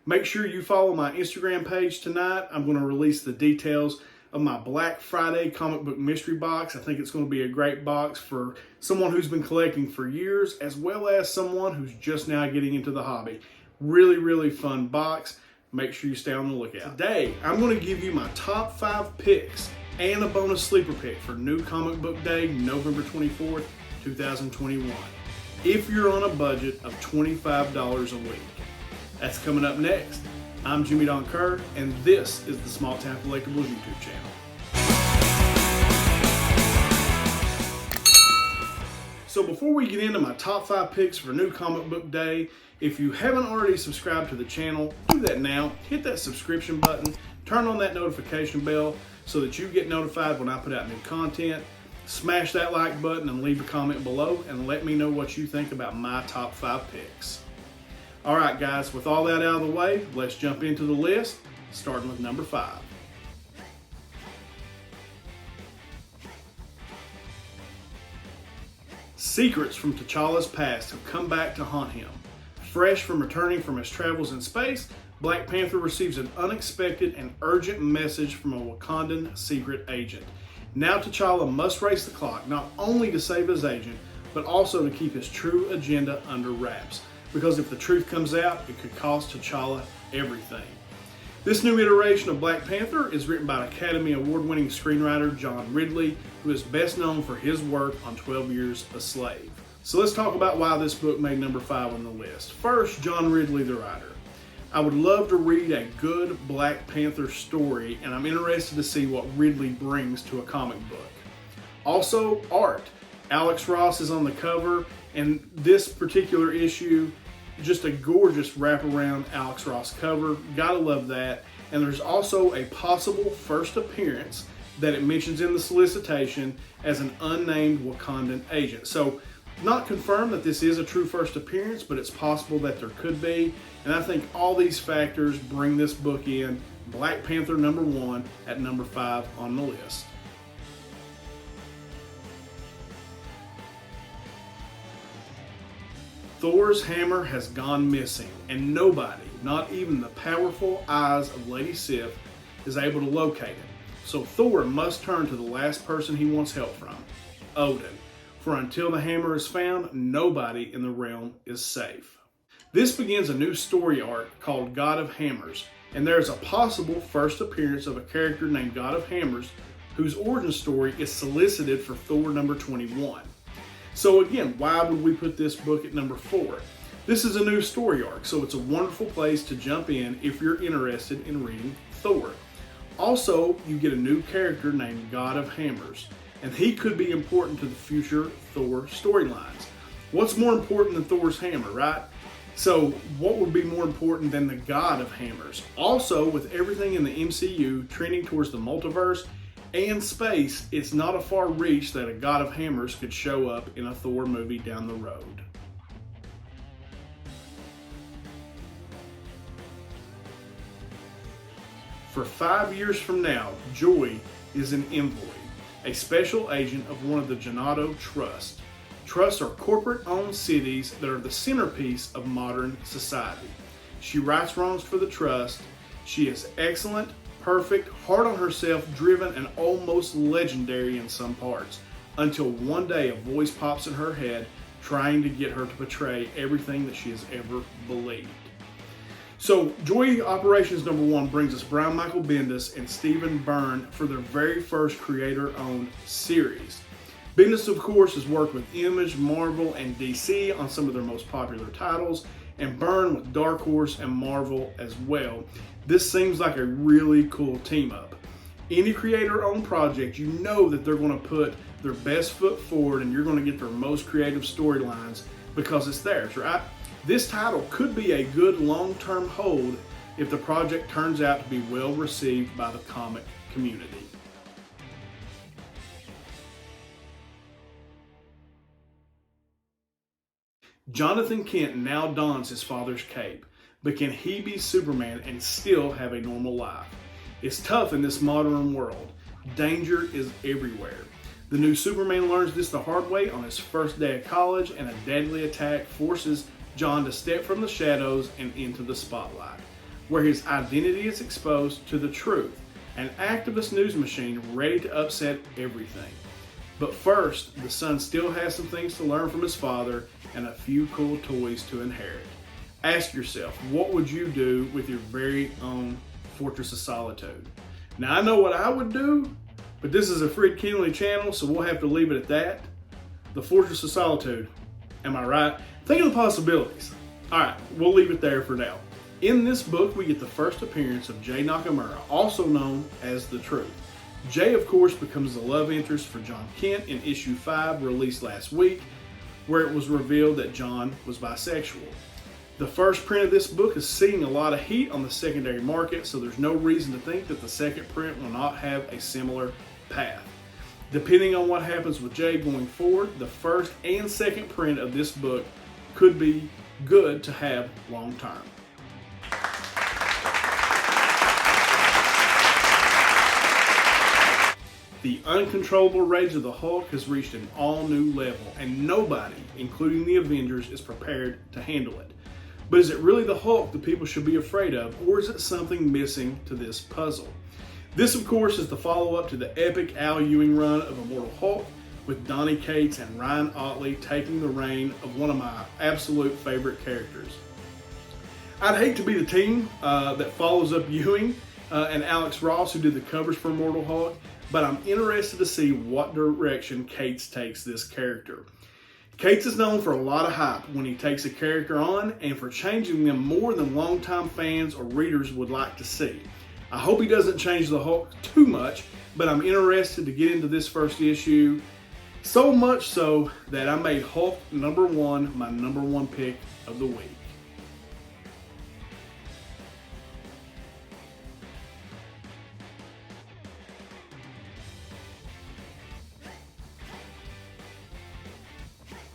Make sure you follow my Instagram page tonight. I'm going to release the details of my Black Friday comic book mystery box. I think it's going to be a great box for someone who's been collecting for years, as well as someone who's just now getting into the hobby. Really, really fun box. Make sure you stay on the lookout. Today, I'm going to give you my top 5 picks and a bonus sleeper pick for New Comic Book Day, November 24th, 2021. If you're on a budget of $25 a week. That's coming up next. I'm Jimmy Don Kerr, and this is the SmallTown Collectibles YouTube channel. So before we get into my top 5 picks for New Comic Book Day, if you haven't already subscribed to the channel, do that now. Hit that subscription button, turn on that notification bell so that you get notified when I put out new content. Smash that like button and leave a comment below and let me know what you think about my top 5 picks. All right, guys, with all that out of the way, let's jump into the list, starting with number 5. Secrets from T'Challa's past have come back to haunt him. Fresh from returning from his travels in space, Black Panther receives an unexpected and urgent message from a Wakandan secret agent. Now T'Challa must race the clock, not only to save his agent, but also to keep his true agenda under wraps. Because if the truth comes out, it could cost T'Challa everything. This new iteration of Black Panther is written by Academy Award-winning screenwriter John Ridley, who is best known for his work on 12 Years a Slave. So let's talk about why this book made number 5 on the list. First, John Ridley, the writer. I would love to read a good Black Panther story, and I'm interested to see what Ridley brings to a comic book. Also, art. Alex Ross is on the cover, and this particular issue, just a gorgeous wraparound Alex Ross cover. Gotta love that. And there's also a possible first appearance that it mentions in the solicitation as an unnamed Wakandan agent. So, not confirmed that this is a true first appearance, but it's possible that there could be. And I think all these factors bring this book in. Black Panther number 1 at number 5 on the list. Thor's hammer has gone missing, and nobody, not even the powerful eyes of Lady Sif, is able to locate it. So Thor must turn to the last person he wants help from, Odin. For until the hammer is found, nobody in the realm is safe. This begins a new story arc called God of Hammers, and there is a possible first appearance of a character named God of Hammers, whose origin story is solicited for Thor number 21. So again, why would we put this book at number 4? This is a new story arc, so it's a wonderful place to jump in if you're interested in reading Thor. Also, you get a new character named God of Hammers, and he could be important to the future Thor storylines. What's more important than Thor's hammer, right? So what would be more important than the God of Hammers? Also, with everything in the MCU trending towards the multiverse and space, it's not a far reach that a God of Hammers could show up in a Thor movie down the road. For 5 years from now, Joy is an envoy, a special agent of one of the Janado Trusts. Trusts are corporate-owned cities that are the centerpiece of modern society. She rights wrongs for the trust. She is excellent, perfect, hard on herself, driven, and almost legendary in some parts, until one day a voice pops in her head trying to get her to betray everything that she has ever believed. So Joy Operations number 1 brings us Brian Michael Bendis and Stephen Byrne for their very first creator-owned series. Bendis, of course, has worked with Image, Marvel, and DC on some of their most popular titles, and Byrne with Dark Horse and Marvel as well. This seems like a really cool team up. Any creator-owned project, you know that they're going to put their best foot forward and you're going to get their most creative storylines because it's theirs, right? This title could be a good long-term hold if the project turns out to be well received by the comic community. Jonathan Kent now dons his father's cape, but can he be Superman and still have a normal life? It's tough in this modern world. Danger is everywhere. The new Superman learns this the hard way on his first day of college, and a deadly attack forces John to step from the shadows and into the spotlight. where his identity is exposed to the truth, an activist news machine ready to upset everything. But first, the son still has some things to learn from his father and a few cool toys to inherit. Ask yourself, what would you do with your very own Fortress of Solitude? Now, I know what I would do, but this is a Fred Kenley channel, so we'll have to leave it at that. The Fortress of Solitude. Am I right? Think of the possibilities. All right, we'll leave it there for now. In this book, we get the first appearance of Jay Nakamura, also known as The Truth. Jay, of course, becomes the love interest for John Kent in issue 5, released last week, where it was revealed that John was bisexual. The first print of this book is seeing a lot of heat on the secondary market, so there's no reason to think that the second print will not have a similar path. Depending on what happens with Jay going forward, the first and second print of this book could be good to have long term. The uncontrollable rage of the Hulk has reached an all-new level, and nobody, including the Avengers, is prepared to handle it. But is it really the Hulk that people should be afraid of, or is it something missing to this puzzle? This, of course, is the follow-up to the epic Al Ewing run of Immortal Hulk, with Donny Cates and Ryan Ottley taking the reign of one of my absolute favorite characters. I'd hate to be the team that follows up Ewing and Alex Ross, who did the covers for Immortal Hulk, but I'm interested to see what direction Cates takes this character. Cates is known for a lot of hype when he takes a character on, and for changing them more than longtime fans or readers would like to see. I hope he doesn't change the Hulk too much, but I'm interested to get into this first issue, so much so that I made Hulk #1 my #1 pick of the week.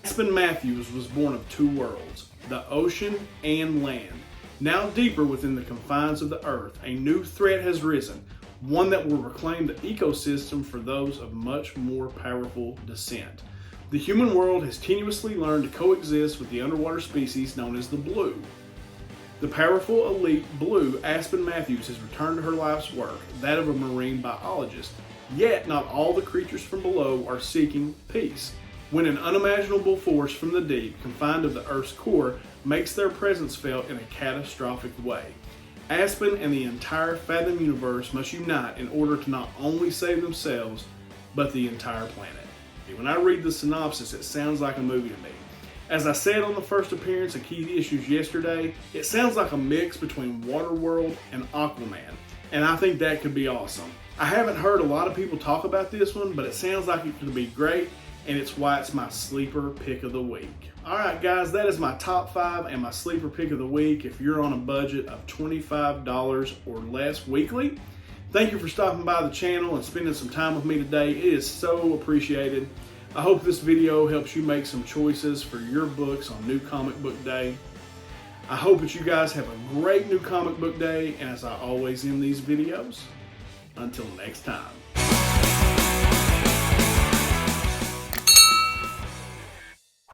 Aspen Matthews was born of two worlds, the ocean and land. Now deeper within the confines of the earth, a new threat has risen, one that will reclaim the ecosystem for those of much more powerful descent. The human world has tenuously learned to coexist with the underwater species known as the Blue. The powerful elite Blue, Aspen Matthews, has returned to her life's work, that of a marine biologist. Yet not all the creatures from below are seeking peace. When an unimaginable force from the deep, confined to the Earth's core, makes their presence felt in a catastrophic way, Aspen and the entire Fathom universe must unite in order to not only save themselves, but the entire planet. When I read the synopsis, it sounds like a movie to me. As I said on the first appearance of Key Issues yesterday, it sounds like a mix between Waterworld and Aquaman, and I think that could be awesome. I haven't heard a lot of people talk about this one, but it sounds like it could be great, and it's why it's my sleeper pick of the week. Alright guys, that is my top 5 and my sleeper pick of the week if you're on a budget of $25 or less weekly. Thank you for stopping by the channel and spending some time with me today. It is so appreciated. I hope this video helps you make some choices for your books on New Comic Book Day. I hope that you guys have a great New Comic Book Day, and as I always end these videos, until next time.